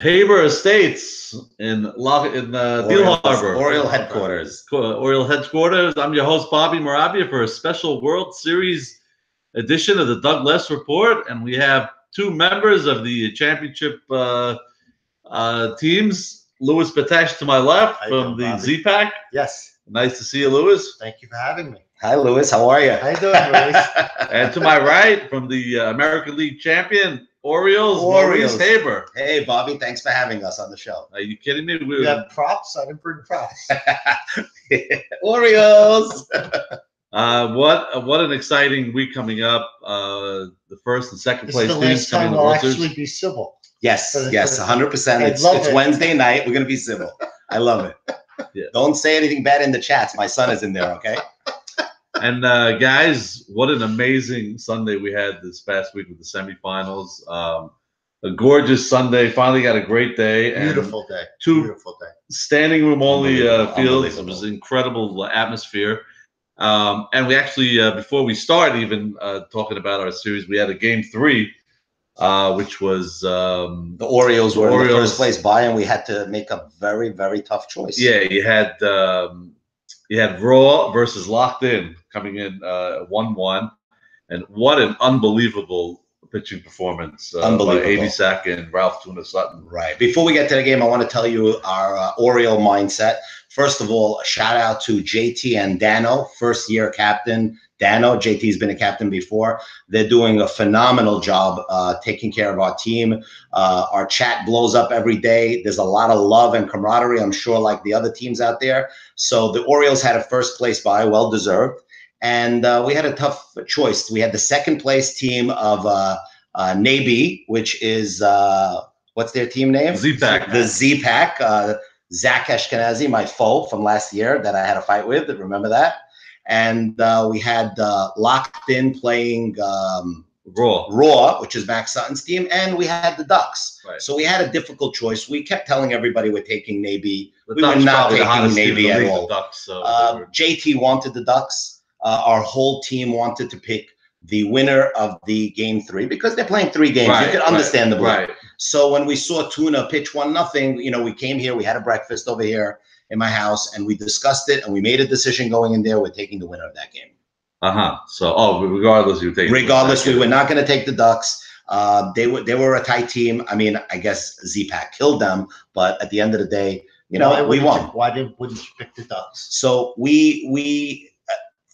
Haber Estates in Deal Harbor. Oriole headquarters. Oriole headquarters. I'm your host, Bobby Moravia, for a special World Series edition of the Doug Less Report. And we have two members of the championship teams. Louis Batesh to my left from the Z-Pack. Yes. Nice to see you, Louis. Thank you for having me. Hi, Louis. How are you? How you doing, Louis? And to my right from the American League champion, Orioles. Maurice Haber. Hey, Bobby. Thanks for having us on the show. Are you kidding me? You have props? I didn't bring props. Orioles. What an exciting week coming up. The first and second This place is the teams last coming time in the we'll World Series. actually be civil. Yes, For the- 100%. I It's love it. Wednesday night. We're going to be civil. I love it. Yeah. Don't say anything bad in the chats. My son is in there, okay? And guys, what an amazing Sunday we had this past week with the semifinals. A gorgeous Sunday. Finally got a great day. And Beautiful day. two Beautiful day. standing room only fields. It Unbelievable. was incredible atmosphere. And we actually, before we start even talking about our series, we had a game 3, which was The Orioles were in the first place by, and we had to make a very, very tough choice. yeah, you had Raw versus Locked In coming in 1-1, and what an unbelievable pitching performance by Unbelievable. Abisak and Ralph Tuna Sutton. Right. Before we get to the game, I want to tell you our Oriole mindset. First of all, a shout out to JT and Dano, first year captain. Dano, JT's been a captain before. They're doing a phenomenal job taking care of our team. Our chat blows up every day. There's a lot of love and camaraderie, I'm sure, like the other teams out there. So the Orioles had a first place bye, well deserved. And we had a tough choice. We had the second place team of Navy, which is, what's their team name? Z-Pack. The Z-Pack. Zach Ashkenazi, my foe from last year that I had a fight with. Remember that? And we had Locked In playing Raw, which is Max Sutton's team, and we had the Ducks. Right. So we had a difficult choice. We kept telling everybody we're taking Navy. The We Ducks were not probably the taking hottest team in Navy the at league, all. the Ducks, so they were- JT wanted the Ducks. Our whole team wanted to pick the winner of the game 3 because they're playing 3 games. Right, you can right, understand the right. So when we saw Tuna pitch 1-0, we came here, we had a breakfast over here in my house, and we discussed it, and we made a decision going in there. We're taking the winner of that game. So, regardless, you take. Regardless, we were not going to take the Ducks. They were a tight team. I mean, I guess Z-Pack killed them, but at the end of the day, we won. Wouldn't you pick the Ducks? So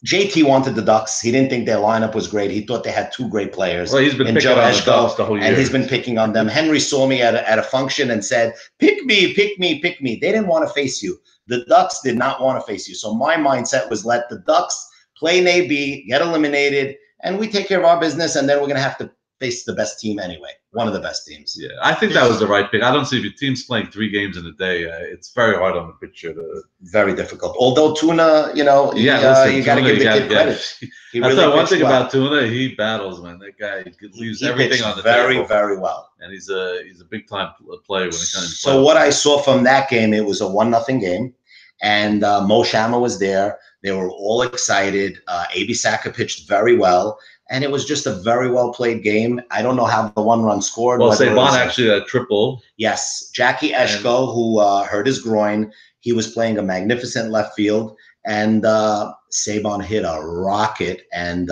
JT wanted the Ducks. He didn't think their lineup was great. He thought they had 2 great players. Well, he's been in picking Joe on the Eshko, Ducks the whole year. and he's been picking on them. Henry saw me at a function and said, pick me, pick me, pick me. They didn't want to face you. The Ducks did not want to face you. So my mindset was let the Ducks play Navy, get eliminated, and we take care of our business, and then we're going to have to face the best team anyway, one of the best teams. Yeah, I think that was the right pick. I don't see if your team's playing 3 games in a day. It's very hard on the pitcher. Very difficult. Although Tuna, you got to give the kid credit. He I really thought one pitched thing well. about Tuna, he battles, man. That guy leaves He everything pitched on the very, table. very well. And he's a big time player when it comes to So what I saw from that game, it was a 1-0 game, and Mo Shama was there. They were all excited. A.B. Saka pitched very well, and it was just a very well played game. I don't know how the 1-run scored. Well, whether it Saban was actually a triple. Yes, Jackie Eshko, who hurt his groin. He was playing a magnificent left field, and Saban hit a rocket, and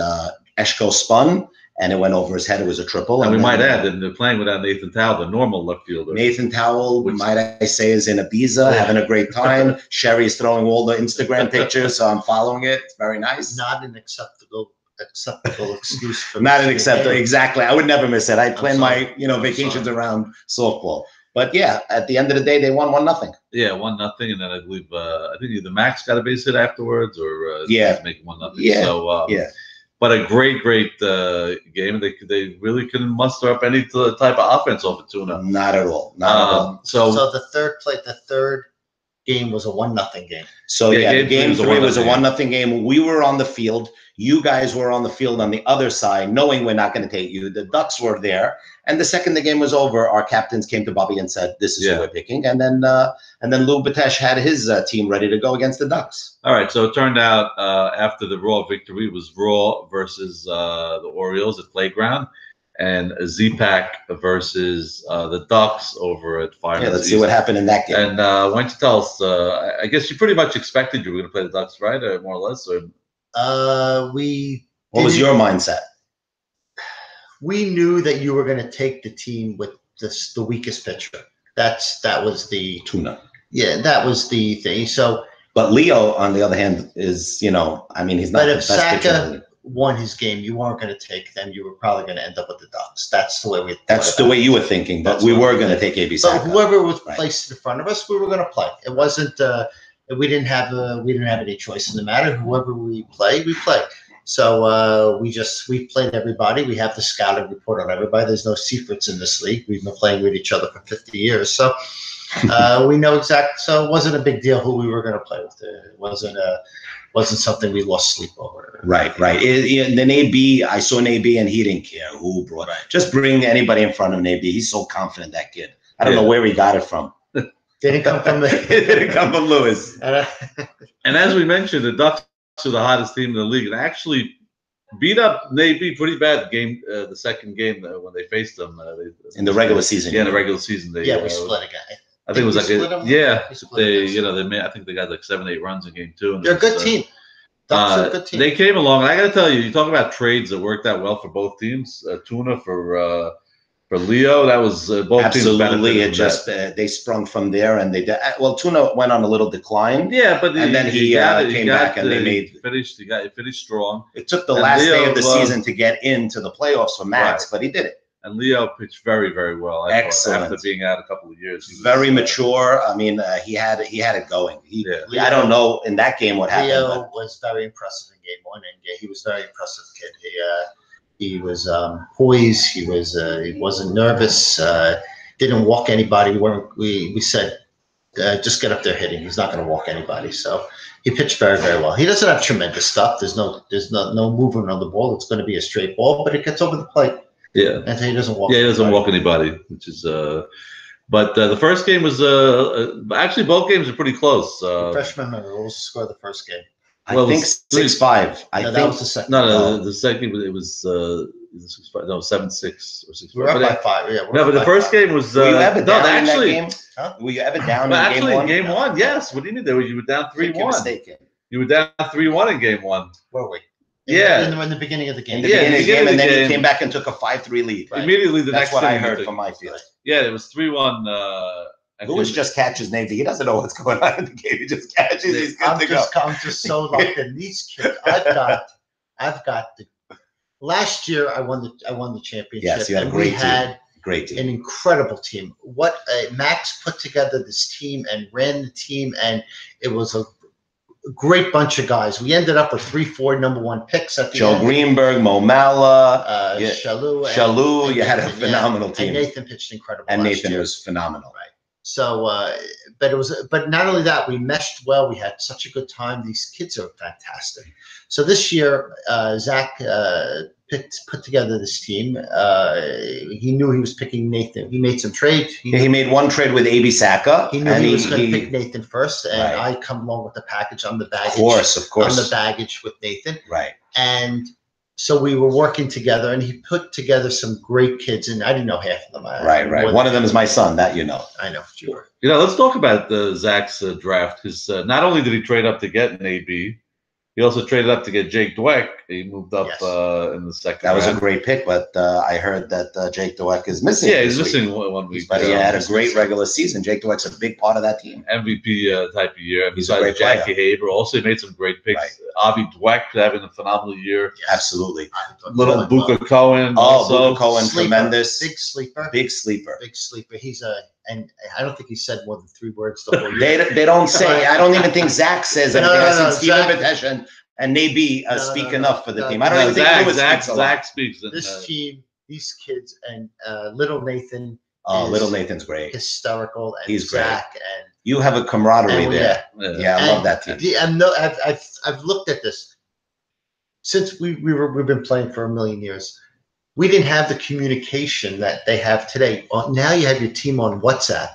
Eshko spun, and it went over his head. It was a triple. And we then, might add that they're playing without Nathan Tao, the normal left fielder. Nathan Towell, might I say, is in Ibiza, having a great time. Sherry is throwing all the Instagram pictures, so I'm following it. It's very nice. Not an acceptable excuse for Not an missing a acceptable. game. Exactly. I would never miss it. I plan my, I'm vacations sorry. around softball. But yeah, at the end of the day, they won 1-0. Yeah, 1-0, and then I believe I think either Max got a base hit afterwards, or Yeah. making 1-0. Yeah. So Yeah. But a great game. They really couldn't muster up any type of offense over Tuna. Not at all. Not at all. So the third game was a 1-0 game. So Yeah, yeah, game game three 3 was was a a 1-0 1-0 game. We were on the field. You guys were on the field on the other side, knowing we're not going to take you. The Ducks were there, and the second the game was over, our captains came to Bobby and said, "This is who we're picking." And then Lou Batesh had his team ready to go against the Ducks. All right, so it turned out after the Raw victory, it was Raw versus the Orioles at Playground, and Z-Pack versus the Ducks over at Fireman's. Yeah, let's see what happened in that game. And why don't you tell us? I guess you pretty much expected you were going to play the Ducks, right? More or less. Or What was your mindset? We knew that you were going to take the team with the weakest pitcher. That was the Tuna. Yeah, that was the thing. So, but Leo, on the other hand, is he's not the best pitcher. But if Saka won his game, you weren't going to take them. You were probably going to end up with the Ducks. That's the way way you were thinking. But we were going to take AB Saka. But whoever was placed in front of us, we were going to play. It wasn't. We didn't have any choice in the matter. Whoever we play, we play. So we played everybody. We have the scouting report on everybody. There's no secrets in this league. We've been playing with each other for 50 years. So we know exactly. So it wasn't a big deal who we were going to play with. It wasn't something we lost sleep over. Right. Then AB, I saw an AB and he didn't care who brought. Just bring anybody in front of an AB. He's so confident, that kid. I don't know where he got it from. Didn't come from It didn't come from Lewis. And as we mentioned, the Ducks are the hottest team in the league, and actually beat up Navy pretty bad game. The second game when they faced them in the regular season. Yeah, in the regular season. We split a guy. I think it was like they made. I think they got like 7-8 runs in game 2. And they're a good team. Ducks are a good team. They came along, and I got to tell you, you talk about trades that worked out well for both teams. Tuna for Leo, that was both absolutely. teams. It just they sprung from there, and they did. Well, Tuna went on a little decline. Yeah, but then he came back, and they made finished. He finished strong. It took the last day of the season to get into the playoffs for Max, but he did it. And Leo pitched very, very well. Excellent. After being out a couple of years, very mature. I mean, he had it going. Leo, I don't know in that game what happened. Leo was very impressive in game 1, and he was a very impressive kid. He was poised. He wasn't nervous. Didn't walk anybody. We said just get up there hitting. He's not going to walk anybody. So he pitched very, very well. He doesn't have tremendous stuff. There's no movement on the ball. It's going to be a straight ball, but it gets over the plate. Yeah, and he doesn't walk. Yeah, he doesn't walk anybody, which is. But the first game was actually both games are pretty close. Freshman member, what was the score of the first game? I think 6-5. I think that was the second. No, the second it was 6-5. No, 7-6 or 6-5. We're up by 5. Yeah. No, but the first game was. Were you ever down in that game? Huh? Were you ever down in game 1? Yes. What do you mean? You were down 3-1. You were down 3-1 in game 1. Were we? In the beginning of the game. In the beginning of the game, and then he came back and took a 5-3 lead. Right. Immediately, that's what I heard from my field. Yeah, it was 3-1. Lewis just catches Navy. He doesn't know what's going on in the game. He just catches. He's good to go. I'm just so locked in. These kids, I've got the. Last year, I won the championship. Yes, you had a great team. An incredible team. What Max put together this team and ran the team, and it was a great bunch of guys. We ended up with 3-4 number 1 picks at the end. Joe Greenberg, Mo Mala, Shalou. You had a phenomenal team. And Nathan pitched incredible. And Nathan was phenomenal. Right. So, but not only that, we meshed well. We had such a good time. These kids are fantastic. So this year, Zach put together this team. He knew he was picking Nathan. He made some trades. He made one trade with AB Saka. He knew he was going to pick Nathan first, and I come along with the package. I'm the baggage. Of course. I'm the baggage with Nathan. Right. And so we were working together, and he put together some great kids, and I didn't know half of them. Right. One of them is my son. That you know. I know. Sure. Let's talk about Zach's draft, because not only did he trade up to get an AB, he also traded up to get Jake Dweck. He moved up in the second round. That was a great pick, but I heard that Jake Dweck is missing. Yeah, he's missing 1 week. But he had a great regular season. Jake Dweck's a big part of that team. MVP type of year. He's a great Jackie Haber also made some great picks. Right. Avi Dweck having a phenomenal year. Yes. Absolutely. Little Buka Cohen. Buka Cohen, sleeper. Tremendous. Big sleeper. Big sleeper. He's and I don't think he said more than 3 words the whole year. They don't say. I don't even think Zach says anything. I think Steven Peteshin and maybe speak enough for the team. I don't even think Lewis Zach speaks. This team, these kids, and little Nathan. Little Nathan's great. Hysterical. And he's Zach great. And you have a camaraderie there. Yeah, I love that team. I've looked at this since we've been playing for a million years. We didn't have the communication that they have today. Now you have your team on WhatsApp.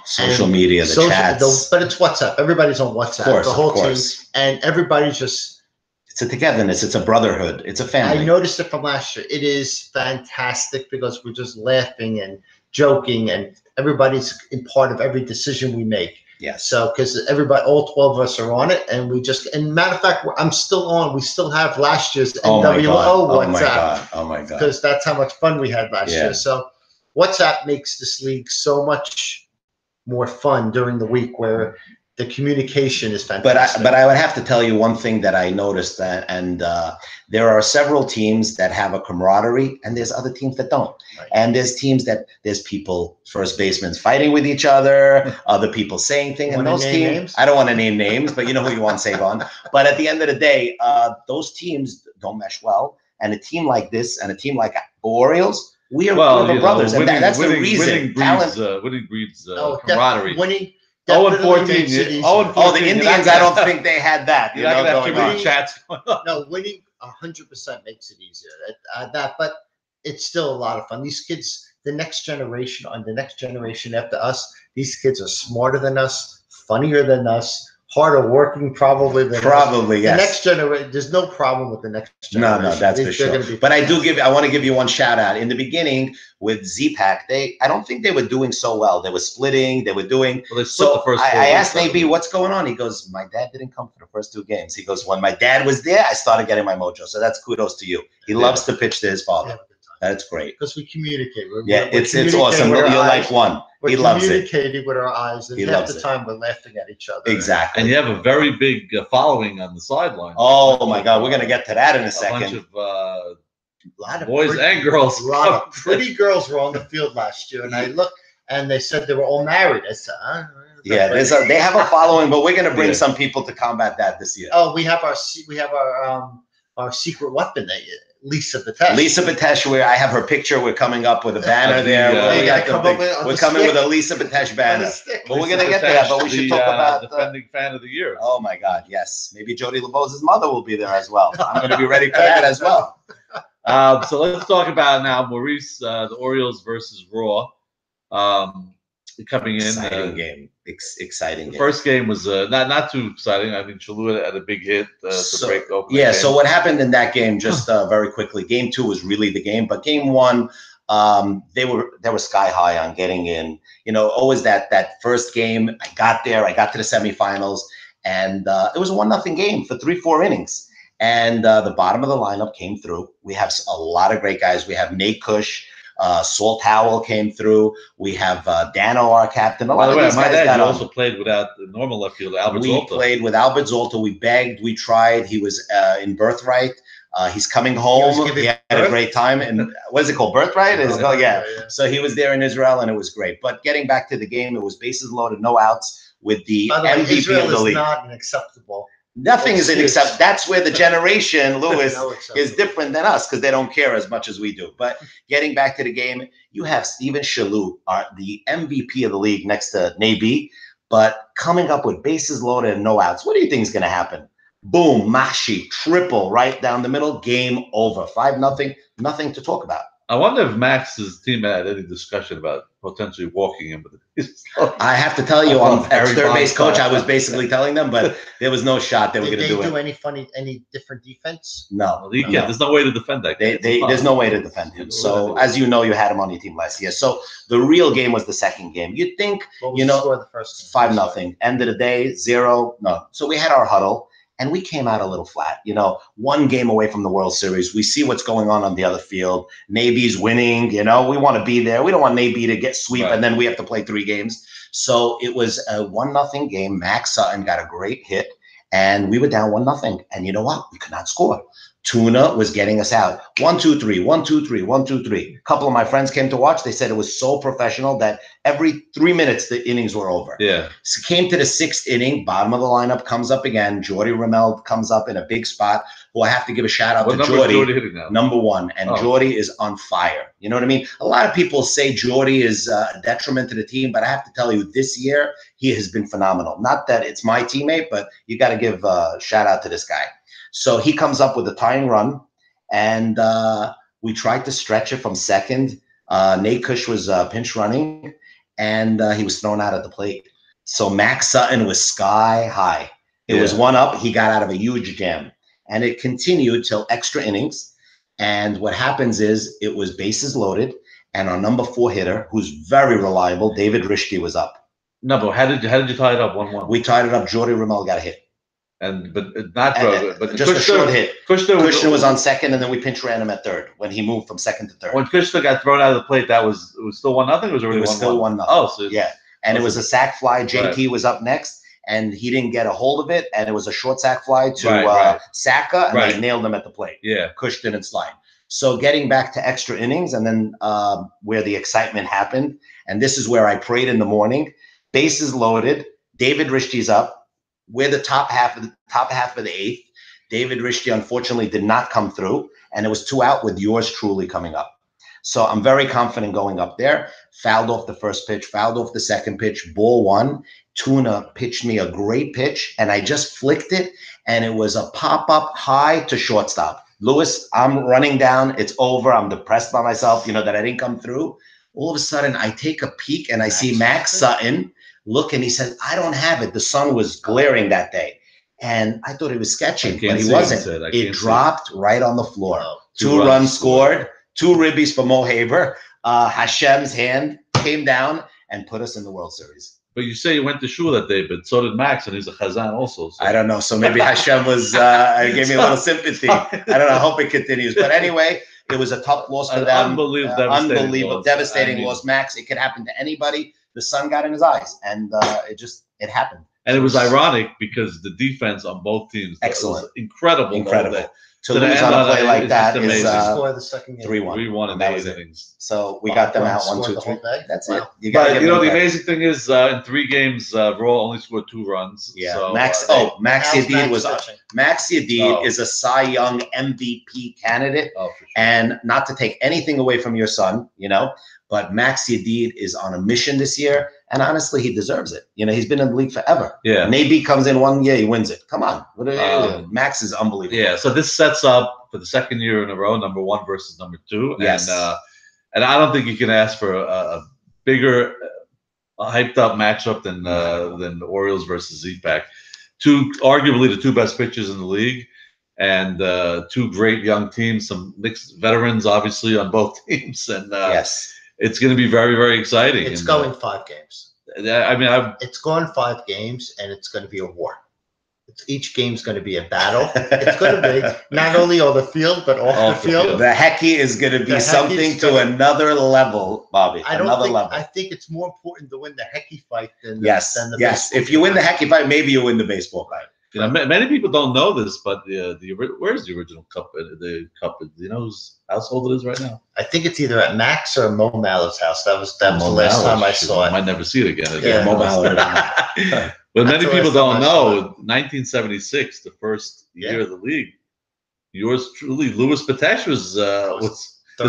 Social media, chats. But it's WhatsApp. Everybody's on WhatsApp. Of course, the whole team, and everybody's just. It's It's a togetherness. It's a brotherhood. It's a family. I noticed it from last year. It is fantastic because we're just laughing and joking, and everybody's in part of every decision we make. Yes. So, because everybody, all 12 of us are on it, and we just, and matter of fact, I'm still on. We still have last year's Oh my NWO God. WhatsApp. Oh my God. Oh my God. Because that's how much fun we had last Yeah. year. So, WhatsApp makes this league so much more fun during the week, where the communication is fantastic. But I would have to tell you one thing that I noticed that, and there are several teams that have a camaraderie, and there's other teams that don't. Right. And there's teams that there's people, first basemen fighting with each other, other people saying things, and those teams. Names? I don't want to name names, but you know who you want to save on. But at the end of the day, those teams don't mesh well, and a team like this and a team like Orioles, we are brothers, and that's the reason. Winning breeds Oh, camaraderie. Winning. 0-14. Makes it easier. Oh, the Indians, I don't think they had that. You're not gonna have too going many on. chats going on. No, winning 100% makes it easier. But it's still a lot of fun. These kids, the next generation after us, these kids are smarter than us, funnier than us, harder working probably than us. Probably, yes. The next generation, there's no problem with the next generation. No, that's for sure. But I want to give you one shout out. In the beginning with Z-Pack, I don't think they were doing so well. They were splitting. They were doing. Well, they split the first I asked Nabi, what's going on? He goes, my dad didn't come for the first 2 games. He goes, when my dad was there, I started getting my mojo. So that's kudos to you. He loves to pitch to his father. That's great. Because we communicate. It's awesome. You're like one. He loves it. We're communicating with our eyes, and half the time we're laughing at each other. Exactly. And you have a very big following on the sideline. Oh my God, we're gonna get to that in a second. A bunch of lot of boys and girls. A lot of pretty girls were on the field last year, and I looked, and they said they were all married. I said, yeah, they have a following, but we're gonna bring some people to combat that this year. Oh, we have our secret weapon. Lisa Batesh. Lisa Batesh, where I have her picture. We're coming up with a banner there. We're coming with a Lisa Batesh banner. But we're gonna get to that. But we should talk about defending fan of the year. Oh my God, yes. Maybe Jody LeBeau's mother will be there as well. I'm gonna be ready for that as well. So let's talk about now, Maurice, the Orioles versus Raw. Coming in, exciting game. Exciting game. The first game was not too exciting. I think Chalou had a big hit to break open. Yeah. So what happened in that game? Just very quickly. Game 2 was really the game, but game 1, they were sky high on getting in. You know, always that first game. I got there. I got to the semifinals, and it was a 1-0 game for 3-4 innings. And the bottom of the lineup came through. We have a lot of great guys. We have Nate Kush. Salt Howell came through. We have Dano, our captain. By the way, my dad also played without the normal left fielder, Albert Zolta. We played with Albert Zolta. We begged. We tried. He was in Birthright. He's coming home. He had a great time. And what is it called? Birthright? Yeah. So he was there in Israel, and it was great. But getting back to the game, it was bases loaded, no outs with the MVP of the league. Not an acceptable. Nothing is acceptable. That's where the generation, Lewis, is different than us because they don't care as much as we do. But getting back to the game, you have Steven Chalou, the MVP of the league next to Nabi, but coming up with bases loaded and no outs. What do you think is going to happen? Boom, Mashi, triple right down the middle, game over. 5-0, nothing to talk about. I wonder if Max's team had any discussion about potentially walking him. I have to tell you, as third base coach, I was basically telling them, but there was no shot they were going to do it. Did they do any different defense? No. Well, there's no way to defend that guy. There's no way to defend him. So, as you know, you had him on your team last year. So, the real game was the second game. You'd think, the first game? 5-0. End of the day, 0. No. So, we had our huddle. And we came out a little flat, 1 game away from the World Series. We see what's going on the other field. Navy's winning, we want to be there. We don't want Navy to get sweep and then we have to play 3 games. So it was a 1-0 game. Max Sutton got a great hit and we were down 1-0. And you know what? We could not score. Tuna was getting us out. 1, 2, 3, 1, 2, 3, 1, 2, 3. A couple of my friends came to watch. They said it was so professional that every 3 minutes the innings were over. Yeah. So came to the 6th inning. Bottom of the lineup comes up again. Jordy Ramel comes up in a big spot. Who I have to give a shout out to Jordy. Hitting now? Number 1, and Jordy is on fire. You know what I mean? A lot of people say Jordy is a detriment to the team, but I have to tell you, this year he has been phenomenal. Not that it's my teammate, but you got to give a shout out to this guy. So he comes up with a tying run, and we tried to stretch it from second. Nate Kush was pinch running, and he was thrown out at the plate. So Max Sutton was sky high. It was 1 up. He got out of a huge jam. and it continued till extra innings. And what happens is it was bases loaded, and our number 4 hitter, who's very reliable, David Rishke, was up. No, but how did you tie it up 1-1? We tied it up. Jordy Ramel got a hit. But not Drogo, but just a short hit. Kushner was on second, and then we pinch ran him at third when he moved from second to third. When Kushner got thrown out of the plate, it was still 1-0. It was already 1-1. It was still 1-0. Oh, so yeah, and it was a sac fly. JT was up next, and he didn't get a hold of it, and it was a short sac fly to Saka, and they nailed him at the plate. Yeah, Kush didn't slide. So getting back to extra innings, and then where the excitement happened, and this is where I prayed in the morning. Bases loaded. David Rishke's up. We're the top half of the 8th. David Rishke unfortunately did not come through, and it was 2 out with yours truly coming up. So I'm very confident going up there. Fouled off the first pitch, fouled off the second pitch, ball 1. Tuna pitched me a great pitch, and I just flicked it, and it was a pop-up high to shortstop. Lewis, I'm running down. It's over. I'm depressed by myself, that I didn't come through. All of a sudden, I take a peek, and I see Max Sutton. Look, and he said, I don't have it. The sun was glaring that day. And I thought he was sketching, but he wasn't. It dropped right on the floor. 2 runs scored, 2 ribbies for Mo Haber. Hashem's hand came down and put us in the World Series. But you say you went to shul that day, but so did Max, and he's a Chazan also. So. I don't know. So maybe Hashem was gave me a little sympathy. I don't know. I hope it continues. But anyway, it was a tough loss for them. Unbelievable, devastating loss. Max, it could happen to anybody. The sun got in his eyes, and it happened. And it was ironic because the defense on both teams was incredible. To lose on a play like that is score the second game 3-1. 3-1 in that innings. So we got them out 1-2. That's it. But the amazing thing is, in 3 games, Raw only scored 2 runs. Yeah. So, Max Yadid was up. Max Yadid is a Cy Young MVP candidate, for sure. And not to take anything away from your son, but Max Yadid is on a mission this year, and honestly, he deserves it. He's been in the league forever. Yeah. Maybe comes in 1 year, he wins it. Come on. Max is unbelievable. Yeah, so this sets up for the 2nd year in a row, number 1 versus number 2. Yes. And I don't think you can ask for a bigger, hyped up matchup than the Orioles versus Z-Pack. Arguably the 2 best pitchers in the league, and 2 great young teams, some mixed veterans obviously on both teams, and yes. It's going to be very, very exciting. It's going 5 games. It's going 5 games, and it's going to be a war. Each game's going to be a battle. It's going to be not only on the field, but off the field. The Hecky is going to be something to another level, Bobby. I think it's more important to win the Hecky fight than the baseball. If you win the Hecky fight, maybe you win the baseball fight. Many people don't know this, but where's the original cup? The cup, do you know whose household it is right now? I think it's either at Max or Mo Maller's house. That was the last time I saw it. I might never see it again. Yeah, Mo Maller. But many people don't know. 1976, the first year of the league. Yours truly, Louis Patesh was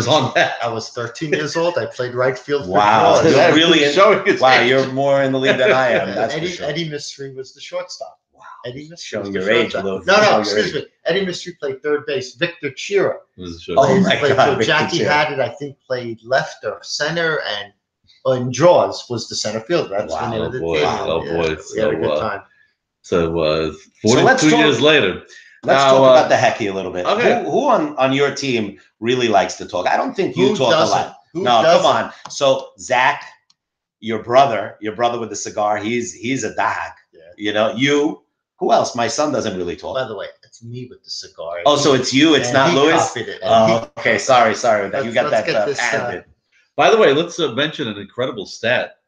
on that. I was 13 years old. I played right field. Wow, you're really showing his age. You're more in the league than I am. That's Eddie Mystery was the shortstop. Eddie Mystery showing your age, Lou. No, excuse me. Eddie Mystery played third base. Victor Chira. Oh my God! Jackie Hadid, I think, played left or center, and in draws was the center fielder. That's the name of the team. Boy! We had a good time. So 42 years later. Let's talk about the Hecky a little bit. Okay. Who on your team really likes to talk? I don't think you talk a lot. Come on. So Zach, your brother with the cigar, he's a dahak. Yeah. Who else? My son doesn't really talk. By the way, it's me with the cigar. Oh, so it's you. It's not Louis. Okay. Sorry with that. You got that patented. By the way, let's mention an incredible stat.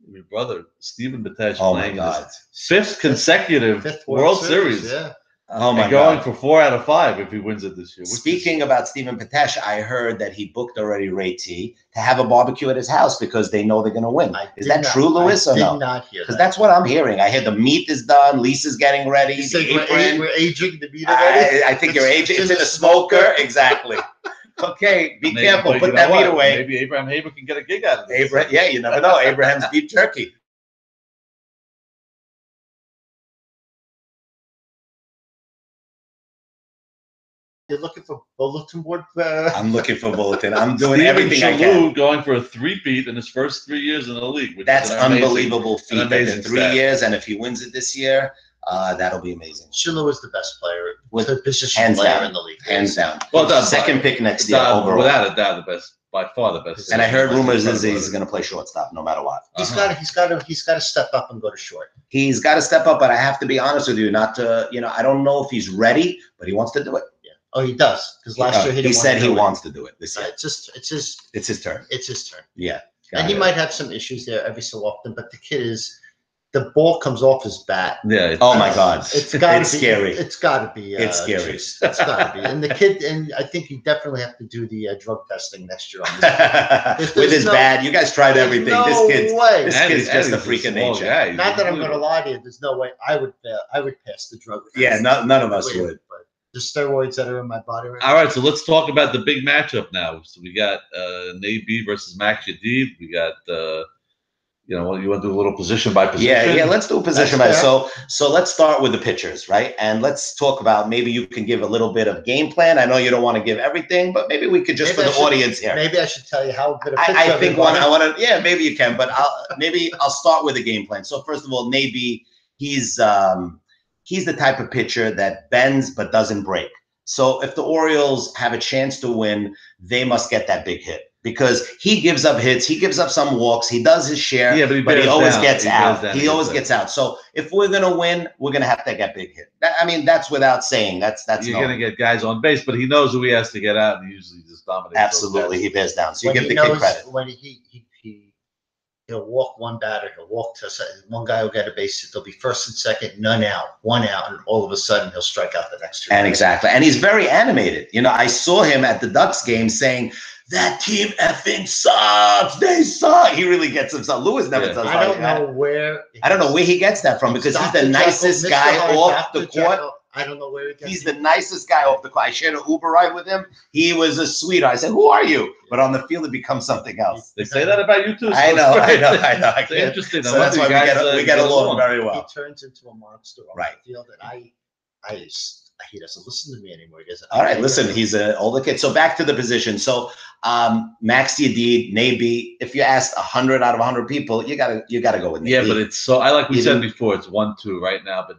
Your brother Stephen Patesh playing his 5th consecutive World Series. Yeah. Oh my God! God. For 4 out of 5 if he wins it this year. Speaking about Stephen Patesh, I heard that he booked already Ray T to have a barbecue at his house because they know they're going to win. Is that true, Louis, or no? I did not hear that. Because that's what I'm hearing. I hear the meat is done. Lisa's getting ready. We're aging the meat already? I think you're aging. It's in a smoker. Exactly. Okay, be careful. Put that meat away. Maybe Abraham Haber can get a gig out of this. Yeah, you never know. Abraham's beef jerky. You're looking for bulletin board? I'm looking for bulletin. I'm doing everything I can. Going for a 3-peat in his first 3 years in the league. That's unbelievable feat. In 3 years, and if he wins it this year, That'll be amazing. Schindler was the best player, With- position hands player down. in the league. Hands down. Well done. Second pick next year overall. Without a doubt, the best, by far the best. And I heard rumors is Incredible. he's going to play shortstop no matter what. He's Uh-huh. got to step up and go to short. He's got to step up, but I have to be honest with you, not to, I don't know if he's ready, but he wants to do it. Oh, he does, because last year he didn't said want to he do it. wants to do it this year. It's his It's his turn. turn. Yeah. And he Got it. might have some issues there every so often, but the kid the ball comes off his bat. Yeah. Oh my God. It's got to It's be scary. It's got to be. It's scary. It's got to be. And the kid, and I think you definitely have to do the drug testing next year on this. With his bat, you guys tried everything. No this kid's way. this kid's just a freak of nature. Guy. Not that I'm going to lie to you. There's no way I would pass the drug test. Yeah, none of us would. But the steroids that are in my body right All right, so let's talk about the big matchup now. So we got Nabi versus Max Yadid. We got you want to do a little position by position? Yeah. Let's do a position by. So let's start with the pitchers, right? And let's talk about, maybe you can give a little bit of game plan. I know you don't want to give everything, but maybe we could just, Maybe for the audience here. Maybe I should tell you how good a pitcher I think everybody- I want to. Yeah, maybe you can, but I'll start with the game plan. So first of all, Nabi, he's the type of pitcher that bends but doesn't break. So if the Orioles have a chance to win, they must get that big hit, because he gives up hits, he gives up some walks, he does his share, Yeah, but he always down. gets He out. goes down, He he always goes gets out. So if we're gonna win, we're gonna have to get big hit. That's without saying. That's You're going to get guys on base, but he knows who he has to get out, and he usually just dominates. absolutely, he bears down. So you when give he the kid knows- credit. When he'll walk one batter, he'll walk to one guy will get a base hit. There'll be first and second, none out, one out, and all of a sudden he'll strike out the next two. And exactly. And he's very animated. I saw him at the Ducks game saying, "That team effing sucks. They suck." He really gets himself. Lewis never Yeah. does I don't like that. know where. I don't know where he gets that from, because he's the Dr. nicest Jekyll, guy Mr. Hyde, off the Dr. court. Jekyll. I don't know where he gets He's it. the nicest guy off the court. I shared an Uber ride with him. He was a sweetheart. I said, "Who are you?" But on the field, it becomes something else. They say that about you too. so I know. it's great. I It's can't. interesting. So that's why we get along very well. He turns into a monster on Right. the field, and he doesn't listen to me anymore. He doesn't. All right, listen, he's an older kid. So back to the position. So Max Yadid, Nabi, if you asked 100 out of 100 people, you gotta go with Nabi. Yeah, but it's so. I like we You said do- before, it's 1-2 right now. But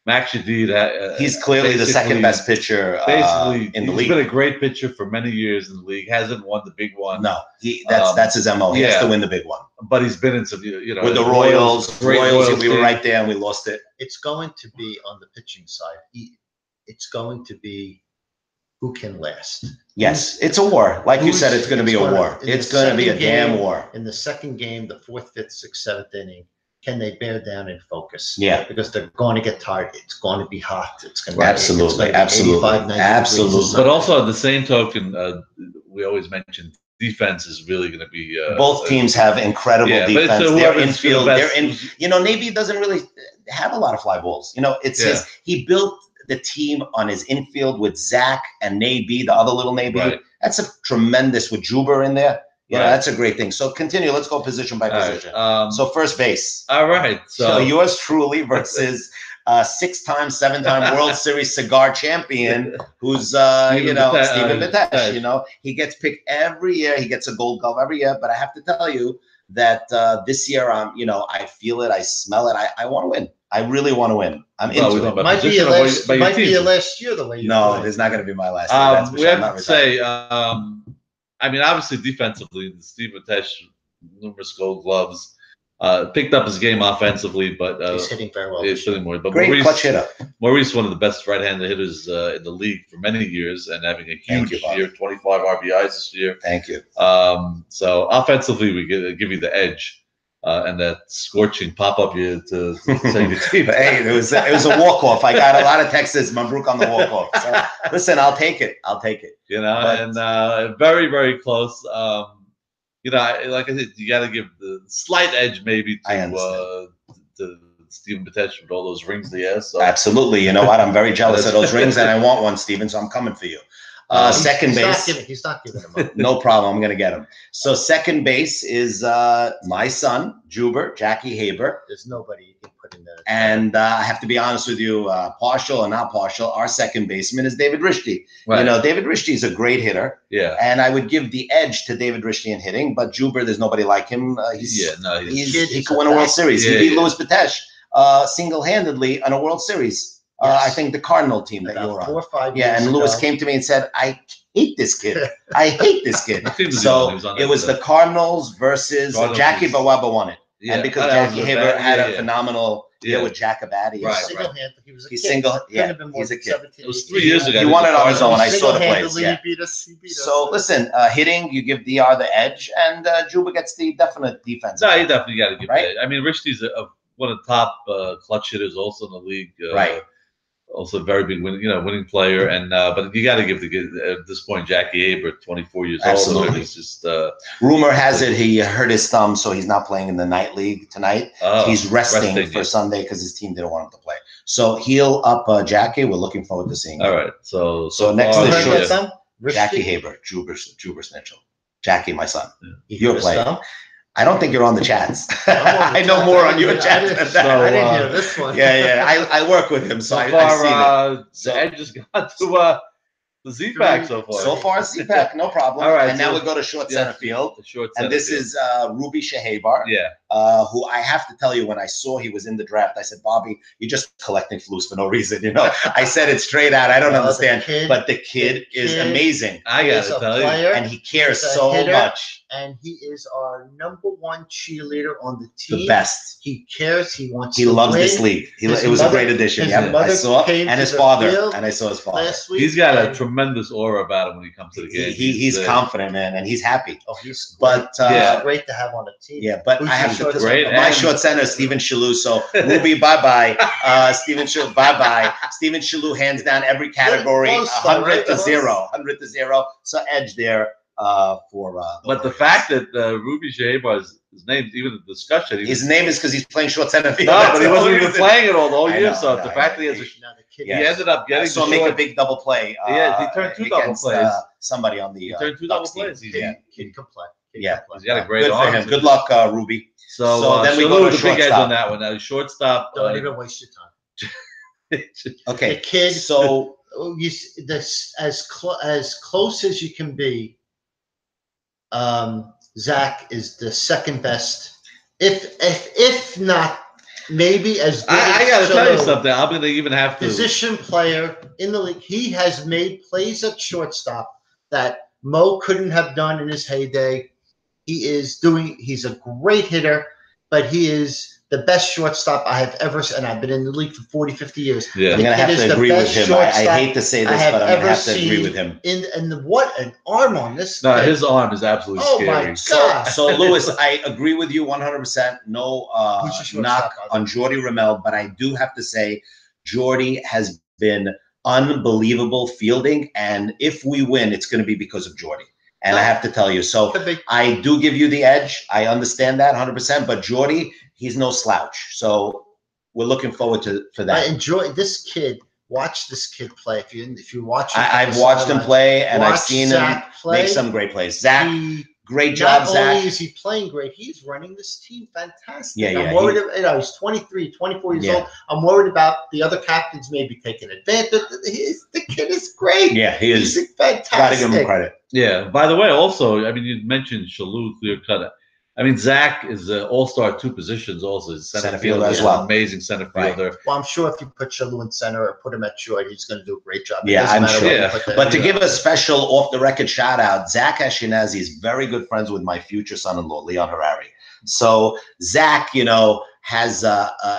Max Yadid, he's clearly the second best pitcher Basically, in the he's league. been a great pitcher for many years in the league. Hasn't won the big one. No, that's his MO. He has yeah. to win the big one. But he's been in some, With the Royals, great we were team. right there and we lost it. It's going to be on the pitching side. It's going to be who can last. Yes, it's a war. Like you said, it's going to be a It's gonna- war. in the It's going to be a second damn game- war. In the second game, the fourth, fifth, sixth, seventh inning, can they bear down and focus? Yeah. Because they're going to get tired. It's going to be hot. It's going to Absolutely, absolutely, 85, 90 absolutely. degrees. But also, on the same token, we always mention defense is really going to be. Both teams have incredible yeah, defense. But it's They're whoever's infield. the They're best- in. Navy doesn't really have a lot of fly balls. It's Yeah. he built the team on his infield with Zach and Nabi, the other little Nabi. Right. That's a tremendous with Juber in there. Right. That's a great thing. So continue. Let's go position by All right, position. so So first base. all right, So yours truly versus 6-time, 7-time World Series cigar champion, who's Steven Steven Bitesh. Bitesh. He gets picked every year. He gets a Gold Glove every year. But I have to tell you that this year, I feel it, I smell it. I want to win. I really want to win. I'm Well, we into don't it. know Might be your position or last. by your Might be your team. last year the way you No, play. it's not going to be my last year. That's for We sure. I'm have not to say, retiring. I mean, obviously defensively, Steve Matesh, numerous Gold Gloves, picked up his game offensively, but He's hitting very well. it's really more. But Great clutch hitter. Maurice, one of the best right-handed hitters in the league for many years, and having a Thank huge you, Bob. year, 25 RBIs this year. Thank you. So offensively, we give you the edge. And that scorching pop-up you to save your team. But hey, it was a walk-off. I got a lot of texts, Mabruk on the walk-off. So listen, I'll take it. You know, But- and very, very close. Like I said, you got to give the slight edge maybe I to understand. Stephen Bitesh with all those rings he has. So Absolutely. You know what? I'm very jealous of those rings, and I want one, Steven, so I'm coming for you. Second base. He's not giving him up. No problem. I'm going to get him. So second base is my son, Juber, Jackie Haber. There's nobody you can put in there. And I have to be honest with you, partial or not partial, our second baseman is David Rishti. right. David Rishti is a great hitter, yeah, and I would give the edge to David Rishti in hitting, but Juber, there's nobody like him. He can win a World Series. Yeah, he beat yeah. Louis Bitesh single-handedly on a World Series. Yes. I think the Cardinal team that you were About on. 4 or 5 Yeah, years and Lewis ago. came to me and said, "I hate this kid. I hate this kid." What team was he So on? He was on it was the Cardinals versus Cardinals Jackie is- Bawaba won it. Yeah, And because that was Jackie the Haber bad- had yeah, a yeah. phenomenal year Yeah. with Jacobati. He Right, was single-handed. He was a He's kid. single- Couldn't yeah, have been more he's a than kid. 17, It was 18 3 years ago. He won it on his own. I saw the Single-handedly, plays. Yeah. he beat us. So listen, hitting, you give DR the edge, and Juba gets the definite defense. No, you definitely got to give Right? that. I mean, Richie's one of the top clutch hitters also in the league. Right. Also a very big winning player, and but you got to give at this point Jackie Haber, 24 years Absolutely. old. He's just Rumor has it he hurt his thumb, so he's not playing in the night league tonight. He's resting for yeah. Sunday because his team didn't want him to play. So heal up Jackie. We're looking forward to seeing him. All right. So next far, to You the heard short- that, son? Jackie Richie? Haber, Juba Snitchell. Jackie, my son. You You're heard his playing. thumb? I don't think you're on the chats. I'm on the I know chats. more I on your didn't- chat I than didn't- that. I didn't So, hear this one. Yeah. I work with him, so so I've far, seen it. the Edge just got to the Z-Pack so far. So far, CPAC, no problem. All right, and now so- we go to short yeah. center field. The short And center this field. is Ruby Shahabar, yeah. who I have to tell you, when I saw he was in the draft, I said, Bobby, you're just collecting flus for no reason. I said it straight out. I don't Well, the understand. kid- But the kid is kid amazing. I He's gotta a tell you. player, And he cares He's a so hitter. much. and he is our #1 cheerleader on the team. The best. He cares. He wants. He to loves win. this league. His It was a mother- great addition. his Yeah, I mother saw. came And to his the father. field And I saw his father. last week. He's got a and- tremendous aura about him when he comes to the game. He's confident, man, and he's happy. Oh, he's But Yeah. great to have on the team. yeah, but Who's I have your to short Great, center? my and- short center, Steven Shalou. So Ruby, bye-bye. Steven Shalou, bye-bye. Steven Shalou, hands down, every category, Close, though, 100 right? to Close. 0. 100 to 0. So edge there for But the Warriors. fact that Ruby Shahabar's his name, even the discussion, he His was, name is because he's playing short center field. no, That's but he the wasn't only even reason. playing it all the whole I year. know, So I the know, fact that I he has a, Now the kid- he Yes. ended up I getting saw the him make a short. big double play. Yeah, he turned two double against, plays. somebody on the He turned two Ducks double team. plays. He's- Yeah. Kid can play. Kid Yeah. can play. He's got a great Good for arm. him. Good luck, Ruby. So, So then we Shalou go to with the big edge shortstop. on that one. Now shortstop. Don't even waste your time. Okay. The kid. So This as close as you can be. Zach is the second best, if not maybe as good. I as got to tell you Shalou. something. I'm going to even have to. Position player in the league. He has made plays at shortstop that Mo couldn't have done in his heyday. He's a great hitter, but he is the best shortstop I have ever seen. And I've been in the league for 40, 50 years. Yeah. I'm gonna have It is to the agree with best him. I shortstop hate to say I this, have but I'm gonna ever have to agree seen with him. And what an arm on this. No, kid. his arm is absolutely Oh scary. my So, God. so Lewis, I agree with you 100%. No Who's your knock shortstop, on Jordy Ramel, but I do have to say Jordy has been unbelievable fielding, and if we win, it's going to be because of Jordy. And I have to tell you, so Could be. I do give you the edge. I understand that 100%, but Jordy, he's no slouch. So we're looking forward for I that. enjoy this kid. Watch this kid play. If you watch, I've watched him play, and I've Watch seen Zach him play. make some great plays. Zach, He, great job, not Zach. only is he playing great, he's running this team fantastic. Yeah, I'm yeah, worried. He's 23, 24 years Yeah. old. I'm worried about the other captains maybe taking advantage. The kid is great. Yeah, he is. He's fantastic. Got to give him credit. Yeah. By the way, also, I mean, you mentioned Shalou, clear cut. I mean, Zach is an all-star two positions. Also, he's Center center fielder fielder as an well. amazing center Right. fielder. Well, I'm sure if you put Shalou in center or put him at short, he's going to do a great job. It Yeah, doesn't I'm matter sure. what you Yeah. put there. But to give a special off-the-record shout-out, Zach Ashkenazi is very good friends with my future son-in-law, Leon Harari. So Zach, has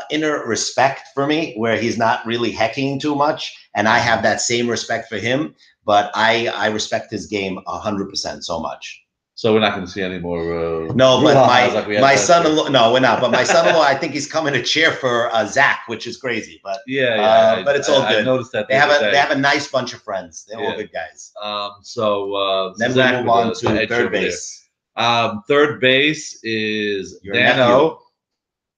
inner respect for me where he's not really heckling too much, and I have that same respect for him, but I respect his game 100% so much. So we're not going to see any more. No, but brouhahas like we had my last son-in-law, no, we're not. But my son-in-law, I think he's coming to cheer for Zach, which is crazy. But year. Yeah, but it's all I good. noticed that they the have other a day. a nice bunch of friends. They're all Yeah. good guys. So Then Zach we move with on the to edge third over there. base. Third base is Your Dano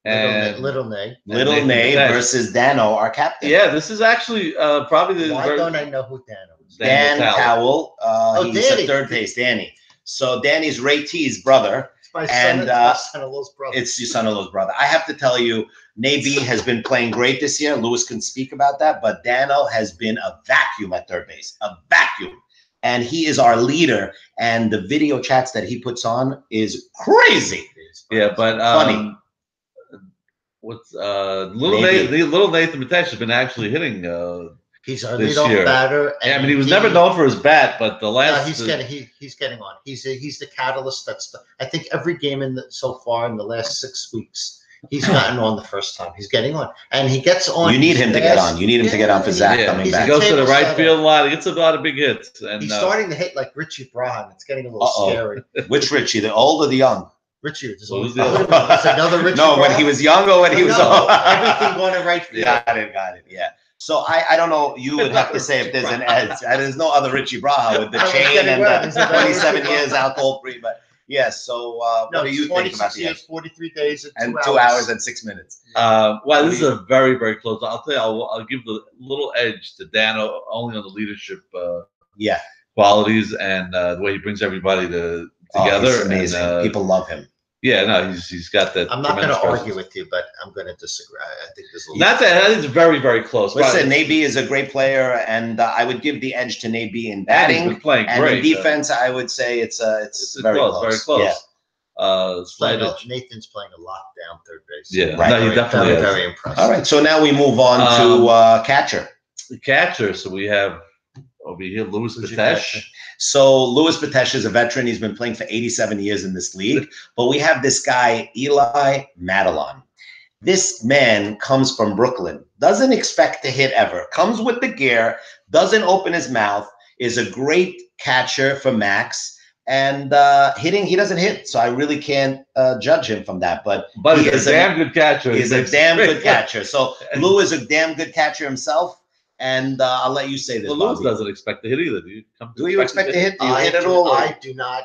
and Little Nay. Little Nathan Nay Patek. versus Dano, our captain. Yeah, this is actually probably the Why don't I know who Dano is? Dan Towell. Towell. He's Danny. at third base, Danny. So Danny's Ray T's brother. It's my And, son-in-law's brother. It's your son-in-law's brother. I have to tell you, Nabi has been playing great this year. Lewis can speak about that, but Dano has been a vacuum at third base, a vacuum. And he is our leader. And the video chats that he puts on is crazy. Yeah, but Funny. what's little Nathan Matesh has been actually hitting He's our this leadoff year. batter. Yeah, I mean, he was never known for his bat, but the No, last he's getting on. He's the catalyst. I think every game so far in the last 6 weeks, he's gotten on the first time. He's getting on, and he gets on. You need him to get on. You need him to get on for Zach coming he back. goes to the right setter. field line. He gets a lot of big hits, and He's starting to hit like Richie Brahan. It's getting a little scary. Which Richie, the old or the young? Richie, there's What was always the other there's another Richie. No, when Brahan. he was young or when he was old. Everything going to right field. Got it. Yeah. So I don't know. You would have to say if there's an edge. There's no other Richie Braha with the chain and the 27 years alcohol free. But yes. So what do you think about the edge? 43 days, And 2 hours and 6 minutes. well, this is a very, very close. I'll tell you, I'll give the little edge to Dano only on the leadership qualities and the way he brings everybody together. He's amazing. People love him. Yeah, no, he's got that. I'm not going to argue with you, but I'm going to disagree. I think there's a little. Not that. I think it's very, very close. Listen, Nabi is a great player, and I would give the edge to Nabi in batting. He's been playing and great. in defense, I would say it's very close. Very close. Yeah. Nathan's playing a lockdown third base. Yeah, Right. no, he definitely is. Very impressive. All right, so now we move on to catcher. The catcher. So we have over here Louis Who's your Patesh. catcher? So Louis Patesh is a veteran. He's been playing for 87 years in this league. But we have this guy, Eli Madelon. This man comes from Brooklyn, doesn't expect to hit ever, comes with the gear, doesn't open his mouth, is a great catcher for Max. And hitting, he doesn't hit. So I really can't judge him from that. But he's a damn good catcher. He's a damn good catcher. So Lou is a damn good catcher himself. And I'll let you say this. Well, Louis doesn't expect to hit either. Do you expect to hit? Do you hit at all? I do not.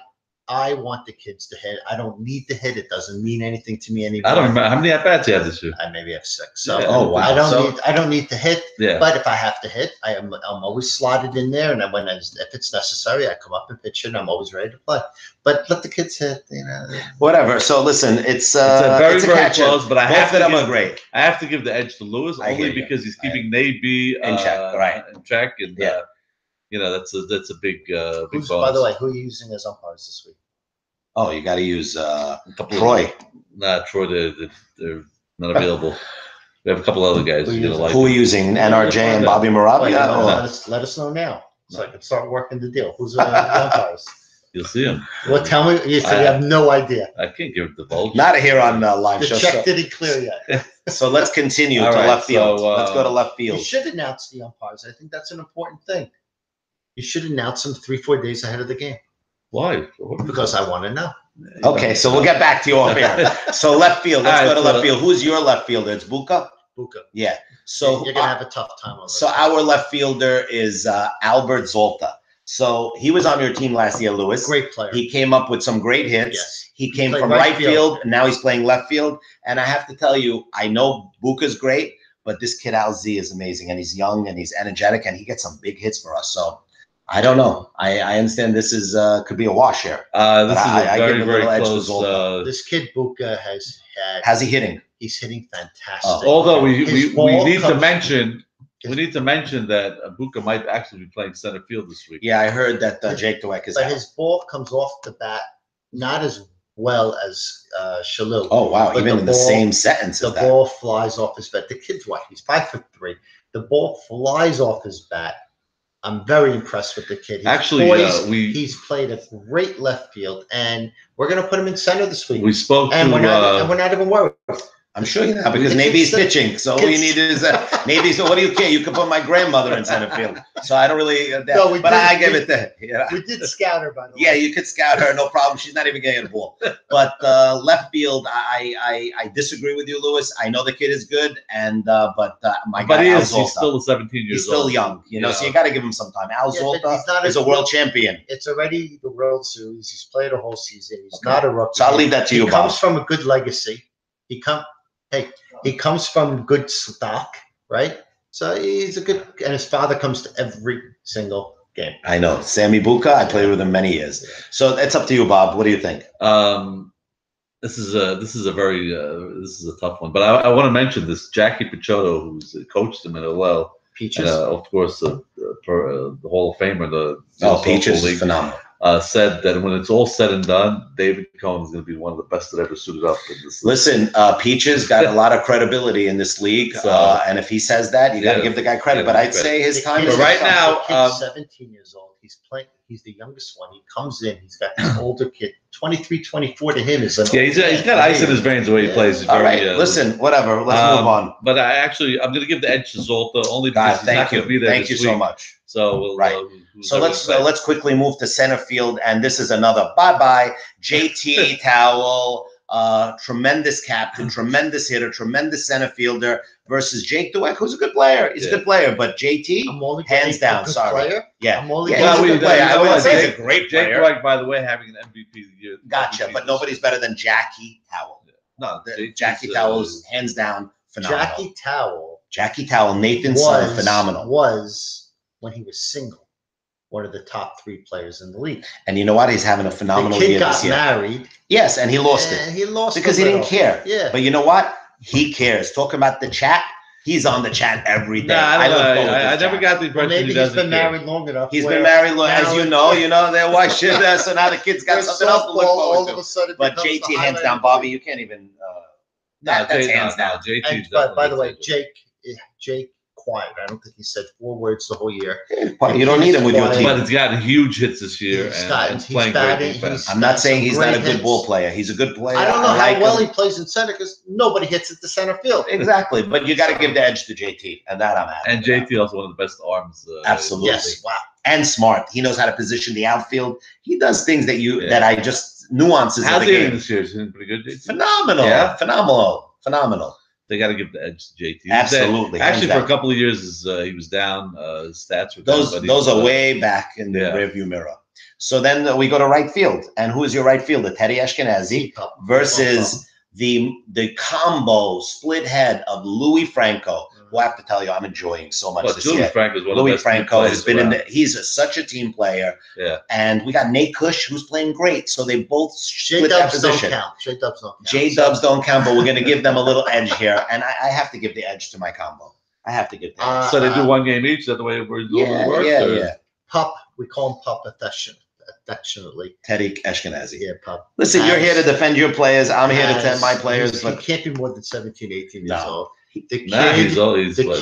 I want the kids to hit. I don't need to hit. It doesn't mean anything to me anymore. I don't remember how many at bats you had this year. I maybe have 6. So Yeah. Oh, wow. I don't need to hit. Yeah. But if I have to hit, I'm always slotted in there, and if it's necessary, I come up and pitch it. And I'm always ready to play. But let the kids hit. Whatever. So listen, it's a very, it's a very catcher. close, but I Both have of to them give, are great. I have to give the edge to Lewis I hear only you. because he's keeping Nabi In check, right. in check, and Yeah. that's a big big By bonus. the way, who are you using as umpires this week? Oh, you got to use couple Troy. Nah, Troy, they're not available. We have a couple other guys. Who You're gonna you- like. Who are you using? NRJ and Bobby Moravia? Let us know now, so I can start working the deal. Who's the umpires? You'll see him. Well, tell me. You said you have no idea. I can't give it the bulge. Not here on live The show. check didn't clear yet. So let's continue All to right, left field. so, Let's go to left You field. should announce the umpires. I think that's an important thing. You should announce them 3-4 days ahead of the game Why? because I want to know. Okay, so we'll get back to you off here. So left field. Let's All go right, to left so- field. Who's your left fielder? It's Buka? Buka. Yeah. So You're gonna have a tough time on this. So our left fielder is Albert Zolta. So he was on your team last year, Lewis. Great player. He came up with some great hits. Yes. He came Played from right right field. field. Now he's playing left field. And I have to tell you, I know Buka's great, but this kid Al Z is amazing. And he's young and he's energetic and he gets some big hits for us. So I don't know. I understand this is could be a wash here. This is I a give very, him a very little edge to close. Zolta. This kid Buka has had. How's he hitting? He's hitting fantastic. Although we His ball need to comes- mention that Buka might actually be playing center field this week. Yeah, I heard that Jake Dweck is But out. his ball comes off the bat not as well as Shalou. Oh, wow. But Even the in the ball- same sentence The as that. ball flies off his bat. The kid's what? He's 5'3". The ball flies off his bat. I'm very impressed with the kid. He's Actually, poised. we He's played a great left field, and we're going to put him in center this week. spoke and to we're not even worried. I'm sure you're not, because The Navy's kids- pitching. So all you need is Navy. So what do you care? You can put my grandmother in center field. So I don't really. No, we but did- I give we- it to. Yeah. We did scout her, by the Yeah, way. you could scout her, no problem. She's not even getting a ball. But left field, I disagree with you, Lewis. I know the kid is good, and but my guy Al he's Zolta, still 17 years he's still old. young, so you got to give him some time. Al Yeah, but Zolta he's not is a world champion. It's already the World Series. He's played a whole season. He's Okay. not a rookie. So I'll leave that to you, He Bob. comes from a good legacy. He comes from good stock, right? So he's a good, and his father comes to every single game. I know Sammy Buka. I played with him many years. So it's up to you, Bob. What do you think? This is a tough one, but I want to mention this Jackie Picciotto, who's coached him in OL. Peaches. Of course, the Hall of Famer, the Peaches League. is phenomenal. said that when it's all said and done, David Cohen is going to be one of the best that ever suited up in this. Listen, Peaches got a lot of credibility in this league, and if he says that, you got to give the guy credit. But I'd say his time is right now. The kid's 17 years old. He's playing. He's the youngest one. He comes in. He's got this older kid. 23, 24 to him is an he's got ice in his veins the way he plays. He's all very, right, listen, whatever. Let's move on. But I'm going to give the edge to Zolta only because he's not going to be there. Thank you so much. So so let's quickly move to center field, and this is another bye JT Towel, tremendous captain, tremendous hitter, tremendous center fielder versus Jake Dweck, who's a good player. He's a good player, but JT, hands down, sorry. Player. Yeah, I'm only he's a good player. I wouldn't say he's a great Jake player. Dweck, by the way, having an MVP year. Gotcha, but nobody's better than Jackie Towel. No, Jackie Towel is hands down phenomenal. Jackie Towel, Nathan's son, phenomenal. Was when he was single, one of the top 3 players in the league. And you know what? He's having a phenomenal year this year. He got married. Yes, and he lost it. He lost because he didn't care. Yeah. But you know what? He cares. Talking about the chat, he's on the chat every day. I never got the impression maybe he doesn't he's been care. married long enough. He's been married long, as you know, they're watching so now the kid's got something else to look forward to. But JT, hands down, Bobby, you can't even. That's hands down. JT. But by the way, Jake. Quiet. I don't think he said 4 words the whole year. You don't need him with your team. But he's gotten huge hits this year and playing great defense. I'm not saying he's not a good ball player. He's a good player. I don't know how well he plays in center because nobody hits at the center field. Exactly. But you got to give the edge to JT, and that I'm happy. And JT also one of the best arms. Absolutely. Yes. Wow. And smart. He knows how to position the outfield. He does things that I just nuances How's of the he game. this year? Is he pretty good, JT? Phenomenal. Yeah. Phenomenal. They got to give the edge to JT. Absolutely. Actually, for a couple of years, he was down. His stats were down. Those are way back in the rearview mirror. So then we go to right field. And who is your right fielder? Teddy Ashkenazi versus the combo split head of Louis Franco. Who I have to tell you, I'm enjoying so much this year. Louis Franco has been he's such a team player. Yeah. And we got Nate Kush, who's playing great. So they both split that position. J-Dubs don't count. J-Dubs don't count, but we're going to give them a little edge here. And I have to give the edge to my combo. I have to give the edge. So they do 1 game each? Is that the way it normally works? Yeah. Pup, we call him Pup affectionately. Teddy Ashkenazi. Yeah, Pup. Listen, you're here to defend your players. I'm here to defend my players. He can't be more than 17, 18 years old. The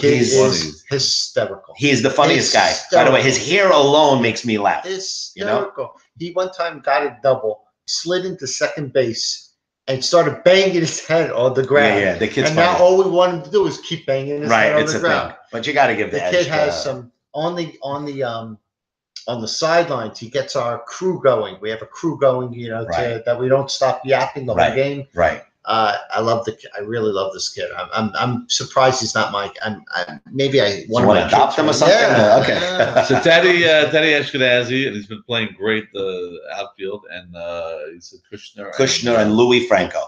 kid is hysterical. He's the funniest guy. By the way, his hair alone makes me laugh. Hysterical. He one time got a double, slid into second base, and started banging his head on the ground. Yeah, the kid's and funny. now all we want him to do is keep banging his head on the ground. Thing. But you got to give the edge. The kid has some on the sidelines. He gets our crew going. We have a crew going, that we don't stop yapping the whole game. Right. I really love this kid. I'm surprised he's not Mike. Maybe I want to adopt him or something. Yeah. Okay. So Teddy Ashkenazi, and he's been playing great outfield, and he's Kushner and Louis Franco.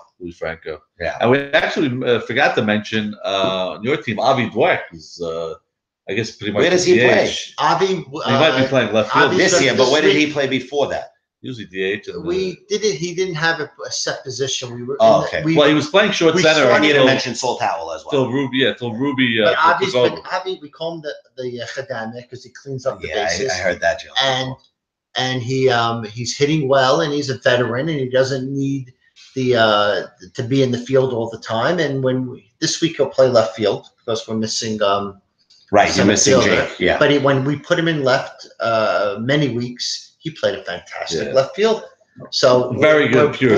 Yeah. And we actually forgot to mention on your team, Avi Dweck, who's I guess pretty much. Where does he play? Avi. He might be playing left field this year, but where did he play before that? Usually DH. He didn't have a set position. We were. Okay. Well, he was playing short center. I need to mention Sol Towel as well. Till Ruby. But Avi, we call him the Khadame because he cleans up the bases. I heard that, Joe. And he's hitting well, and he's a veteran, and he doesn't need to be in the field all the time. And this week he'll play left field because we're missing. Right, you're missing Jake. Yeah. But when we put him in left, many weeks. He played a fantastic left field. So very good. We're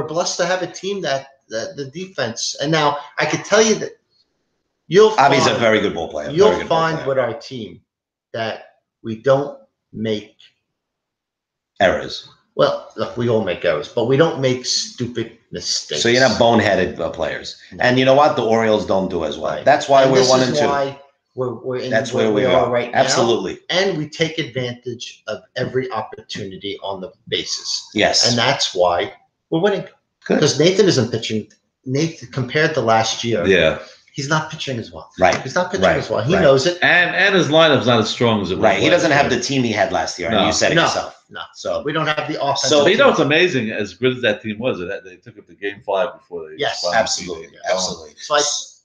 blessed to have a team that the defense. And now I can tell you that Avi's a very good ball player. You'll find with our team that we don't make errors. Well, look, we all make errors, but we don't make stupid mistakes. So you're not boneheaded players. And you know what? The Orioles don't do as well. That's why we're 1 and 2. We're in That's where we are right now. Absolutely. And we take advantage of every opportunity on the bases. Yes. And that's why we're winning. Good. Because Nathan isn't pitching. Nathan, compared to last year, he's not pitching as well. Right. He's not pitching as well. He knows it. And his lineup's not as strong as it was. Right. He doesn't have the team he had last year. And you said it yourself. No. So we don't have the offense. So it's amazing as good as that team was. They took it to Game 5 before they. Yes, absolutely. So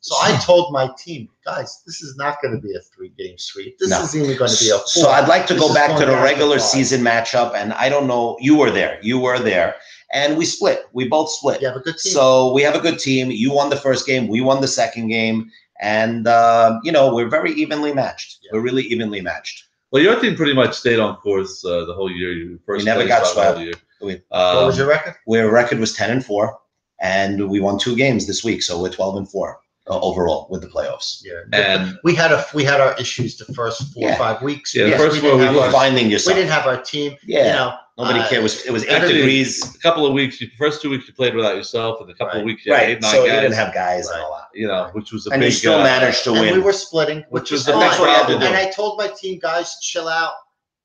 So I told my team, guys, this is not going to be a 3-game sweep. This No. is even going to be a 4. So I'd like to This go is back going to the down regular 5. season matchup, and I don't know, you were there, and we split. We both split. You have a good team. So we have a good team. You won the first game. We won the second game. And, we're very evenly matched. Yeah. We're really evenly matched. Well, your team pretty much stayed on course the whole year. You first never place got throughout the whole swept. year. What was your record? Our record was 10-4, and we won 2 games this week. So we're 12-4 overall with the playoffs. Yeah. And we had our issues the first 4 or 5 weeks. Yeah, the because first we 4 didn't weeks have was our- finding yourself. We didn't have our team. Yeah. Nobody cared. It was 8 actually, degrees. a couple of weeks, first 2 weeks you played without yourself, and a couple of Right. weeks you had Right. 8, 9 So you guys. didn't have guys Right. and all that. Which was a And big. you still managed to And win. we were splitting, Which which was was the fine. next one you had to do. And I told my team, guys, chill out.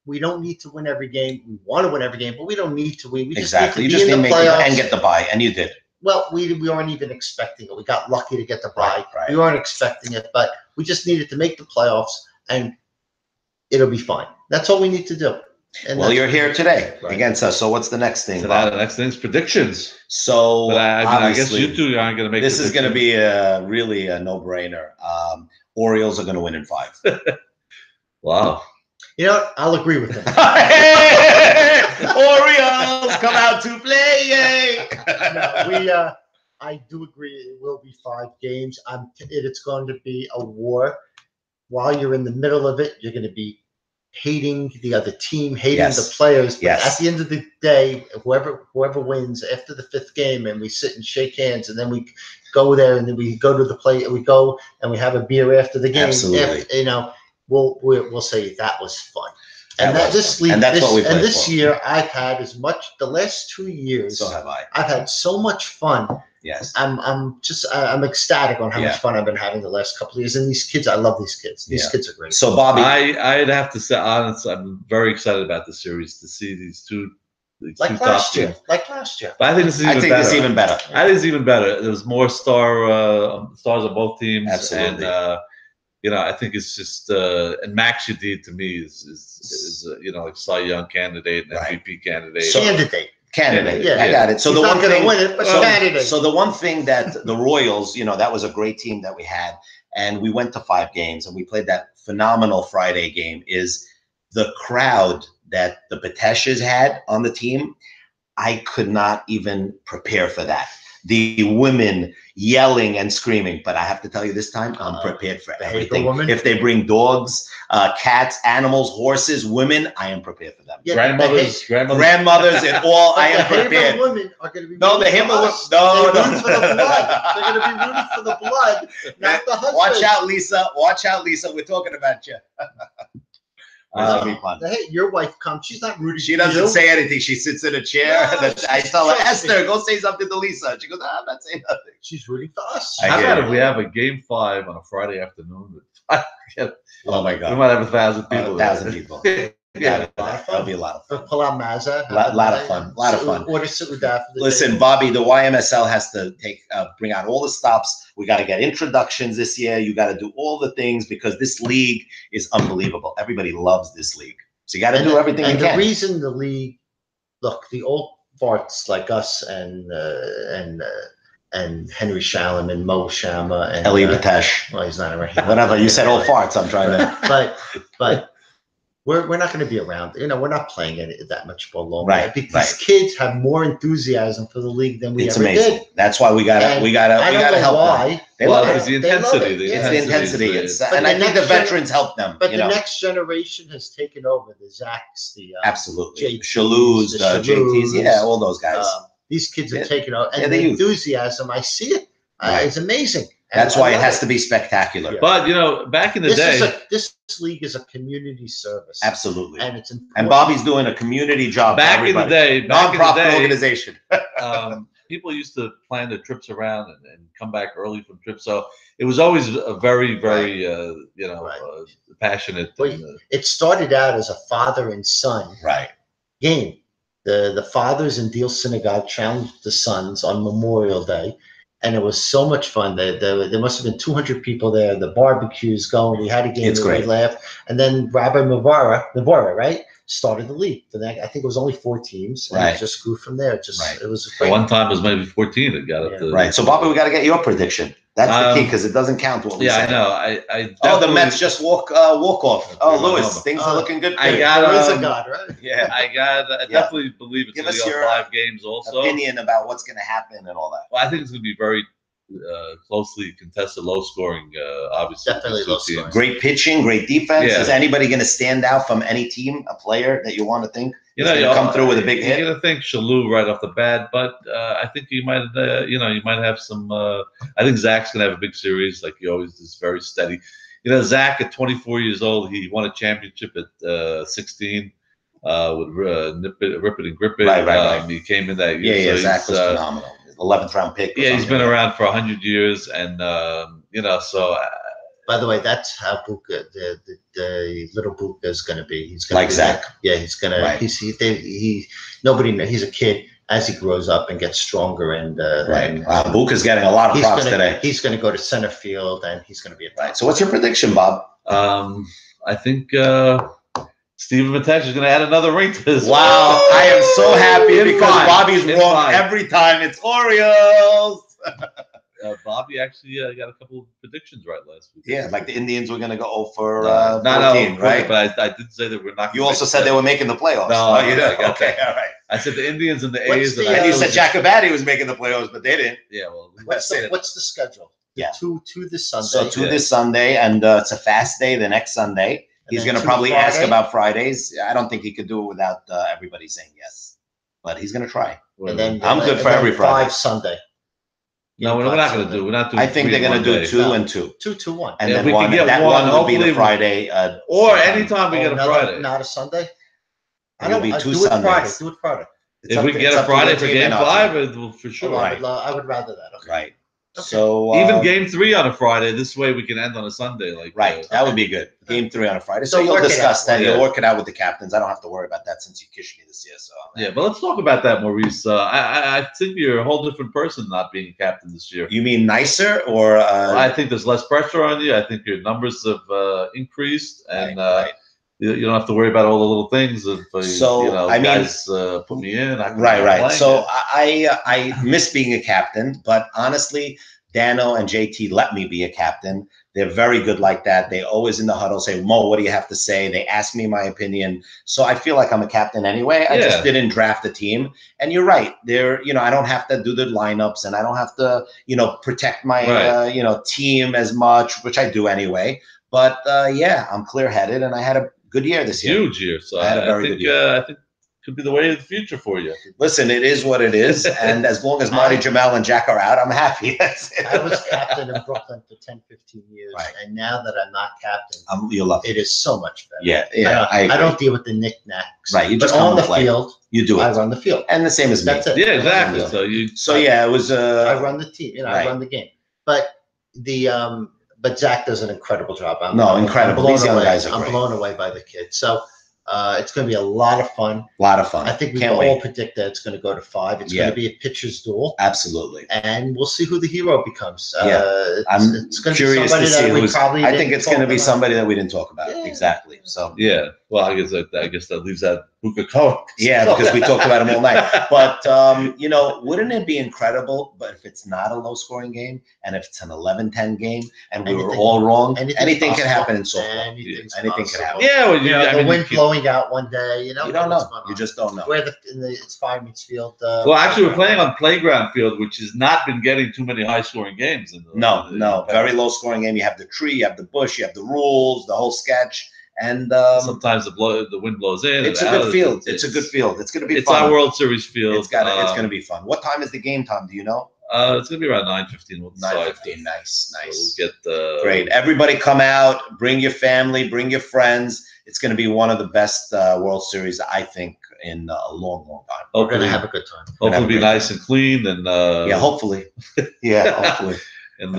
We don't need to win every game. We want to win every game, but we don't need to win. We just Exactly. need You to just be in didn't the make it playoffs. and get the bye, and you did. Well, we weren't even expecting it. We got lucky to get the bye. Right. We weren't expecting it, but we just needed to make the playoffs, and it'll be fine. That's all we need to do. And Well, that's- you're here today Right. against us. So what's the next thing, So now Bob? the next thing's predictions. So But I guess obviously, you two aren't going to make. this is going to predictions. be really a no-brainer. Orioles are going to win in 5. Wow. You know what? I'll agree with them. Orioles come out to play. No, I do agree. It will be 5 games. It's going to be a war. While you're in the middle of it, you're going to be hating the other team, hating Yes. the players. But Yes. at the end of the day, whoever wins after the 5th game, and we sit and shake hands, and then we go there, and then we go to the play, and we go and we have a beer after the game. Absolutely. We'll say that was fun. And That was this fun. league, And that's what we and play this for. year, I've had the last 2 years. So have I. I've had so much fun. Yes. I'm ecstatic on how Yeah. much fun I've been having the last couple of years. And these kids, I love these kids. These Yeah. kids are great. So Bobby, I'd have to say, honestly, I'm very excited about this series to see these two Like top last year. teams. Like last year. But I think this is I even think better. it's even better. I think it's even better. There's more stars on both teams. Absolutely. And I think it's just and Max Yadid to me is like Cy Young candidate and Right. MVP candidate. So- Candidate. Candidate. Yeah. I got it. So He's the not one going thing, to win it, but candidate. so the one thing that the Royals, that was a great team that we had, and we went to 5 games, and we played that phenomenal Friday game. Is the crowd that the Peteshas had on the team? I could not even prepare for that. The women yelling and screaming, but I have to tell you this time, I'm prepared for the everything. Hager woman? If they bring dogs, cats, animals, horses, women, I am prepared for them. Yeah, grandmothers. Grandmothers and all, But I am the Haber prepared. women are going to be No, the rooting Haber for wo- us. no, They're no. rooting for the blood. They're going to be rooting for the blood, not the husband. Watch out, Lisa. Watch out, Lisa. We're talking about you. That'll be fun. Hey, your wife comes. She's not rooting She for doesn't you. say anything. She sits in a chair. No, I tell her, trust me. Esther, go say something to Lisa. She goes, I'm not saying nothing. She's rooting for us. I How hear about you. if we have a game 5 on a Friday afternoon? Oh my We God. might have 1,000 people. 1,000 people. Yeah. That'll be a lot of fun. Pull out Mazza. Lot of fun. Lot of fun. Order Su'udah for the Listen, day. Bobby, the YMSL has to bring out all the stops. We got to get introductions this year. You got to do all the things because this league is unbelievable. Everybody loves this league. So you got to do everything And you the can. reason the league, look, the old farts like us and Henry Shalom and Mo Shama and Eli Batesh. well, he's not around. Whatever. You said all farts. I'm trying to. But we're not going to be around. We're not playing it that much for long. Right, Because right. kids have more enthusiasm for the league than we It's ever amazing. did. That's why we gotta And I don't help know them. why. They Well, love it's it. the They love intensity. it, The yeah. It's the intensity. But And the I think the next gen- veterans help them. But the next generation has taken over. The Zacks, the Absolutely. JTs, Shaloo's, the JTs, Shaloo's, yeah, all those guys. these kids Yeah. have taken over, Yeah, and they the use. enthusiasm, I see it. Right. It's amazing. And That's I why it love has to be spectacular. Yeah. But back in the day, This league is a community service, Absolutely. and it's important. And Bobby's doing a community job. for back in the everybody. day, Nonprofit organization. people used to plan their trips around and come back early from trips. So it was always a very, very, Right. passionate. Well, It started out as a father and son Right. game. The fathers in Deal Synagogue challenged the sons on Memorial Day, and it was so much fun. There must have been 200 people there. The barbecue's going. We had a game. It's where great. We laughed, and then Rabbi Navarra, right? started the league. I think it was only 4 teams, and Right. it just grew from there. It was At great. one time, it was maybe 14 that got up Yeah. to. Right. So, Bobby, we got to get your prediction. That's the key Um, because it doesn't count what we Yeah, say. I know. I Oh, the definitely- Mets just walk off. Oh, They went Lewis, home. things are looking good. For I you. got, There is a um, God, right? Yeah. I definitely believe it's Give going to us go your 5 games also. Opinion about what's going to happen and all that. Well, I think it's going to be very closely contested, low scoring, obviously. Definitely these two low scoring. teams. Great pitching, great defense. Yeah. Is anybody going to stand out from any team? A player that you want to think You is know, going to come through with a big hit? You're going to think Shalou right off the bat, but I think you might, you might have some. I think Zach's going to have a big series, like he always is, very steady. You know, Zach at 24 years old, he won a championship at 16 with Rip It and Grip It. Right. He came in that year. Yeah, so Zach was phenomenal. 11th round pick. Yeah, he's been around for 100 years, and so. By the way, that's how Buka, the little Buka is going to be. He's going Like Zach. He's going Right. to. Nobody knows. He's a kid. As he grows up and gets stronger, and Right. Wow, Buka's getting a lot of props today. He's going to go to center field, and he's going to be a top. Right. So, what's your prediction, Bob? I think Steven Matesh is going to add another ring to this. Wow, I am so happy In because five. Bobby's In wrong 5. every time. It's Orioles. Bobby actually got a couple of predictions right last week. Yeah, like the Indians were going to go 0 for No, 14, right? But I did say that we're not. You also said they were making the playoffs. No, you did. I got Okay, that. all right. I said the Indians and the What's A's. the, And you Yeah, said Jacobatti was making the playoffs, but they didn't. Yeah, well, What's the schedule? Yeah. Two this Sunday. So Yeah. this Sunday, and it's a fast day the next Sunday. He's then going to two probably ask Friday. about Fridays. I don't think he could do it without everybody saying yes, but he's going to try. And then I'm good and for then every Friday. 5 Sunday. no, we're not going to do. We're not doing. I think they're going to do 2 No. and 2, 2-2-1. and Yeah, then we can one. get That one, one would be the hopefully. Friday. Or sometime. anytime we get a another- Friday. Not a Sunday. It'll be 2 do it Friday. Sundays. Do it Friday. It's If up we to- get it's a up to your Friday for team Game and our 5, team. it will for sure. Right. I would rather that. Okay. Right. Okay. So Even Game 3 on a Friday. This way we can end on a Sunday. Like right, that would be good. Game 3 on a Friday. So So you'll work it discuss out. that. Yeah. You'll work it out with the captains. I don't have to worry about that since you kissed me this year. So Yeah, but let's talk about that, Maurice. I think you're a whole different person not being a captain this year. you mean nicer or? I think there's less pressure on you. I think your numbers have increased, and right. you don't have to worry about all the little things. If So, I mean- guys put me in, I can Right. play. So I miss being a captain, but honestly, Dano and JT let me be a captain. They're very good like that. They always in the huddle say, Mo, what do you have to say? They ask me my opinion. So I feel like I'm a captain anyway. I just Yeah. didn't draft a team. And you're right. I don't have to do the lineups and I don't have to, protect my, Right. team as much, which I do anyway. But yeah, I'm clear headed and I had a good year this year. huge year. So I had a very good year. I think could be the way of the future for you. Listen, it is what it is. And as long as Marty, Jamel, and Jack are out, I'm happy. That's it. I was captain in Brooklyn for 10, 15 years, Right. and now that I'm not captain, You're lucky. it is so much better. Yeah, I agree. don't deal with the knickknacks. Right, you but just come on the and play. field, You do I it. run the field. And the same as me. That's it. Yeah, exactly. Yeah. So So yeah, it was I run the team. right. I run the game. But but Zach does an incredible job. Incredible. These young guys are I'm great. blown away by the kids. So it's going to be a lot of fun. A lot of fun. I think we Can't all wait. predict that it's going to go to 5. It's Yeah. going to be a pitcher's duel, Absolutely. and we'll see who the hero becomes. Yeah. I'm it's going Curious to see we who's. probably I think didn't it's going to talk be about. somebody that we didn't talk about. Yeah. Exactly. So yeah, well, I guess that leaves out Buka Cohen. yeah, because we talked about him all night. But wouldn't it be incredible? But if it's not a low-scoring game, and if it's an 11-10 game, and we were Anything- all wrong, anything's anything can possible. happen in softball. Anything's Anything can happen. possible. Yeah, well, The you wind can- blowing out one day. You don't what's know. going You on. just don't know. Where it's Fireman's Field. Well, actually, we're playing on playground field, which has not been getting too many high-scoring games. No, very low-scoring game. You have the tree, you have the bush, you have the rules, the whole sketch, and Sometimes the wind blows in. it's and a out. good field. It's a good field. It's going to be It's fun. our World Series field. It's going to be fun. What time is the game time? Do you know? It's going to be around 9:15. We'll decide. 9:15. Nice. So we'll get Great. Everybody come out. Bring your family. Bring your friends. It's going to be one of the best World Series, I think, in a long, long time. We're going Hopefully, to have a good time. hopefully be nice and clean and Yeah, hopefully. Yeah, hopefully. and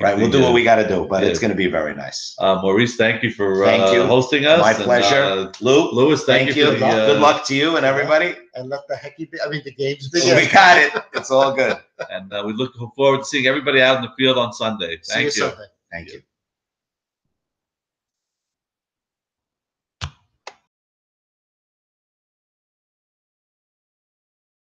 Right. We'll do what we got to do, but yeah. it's going to be very nice. Maurice, thank you for Thank you. hosting us. My And, pleasure. Lou, Lewis, thank you. For the, Good luck to you and everybody. And let the hecky be. I mean, the games We begin. got it. It's all good. And we look forward to seeing everybody out in the field on Sunday. See you Thank you. Sunday. Thank you.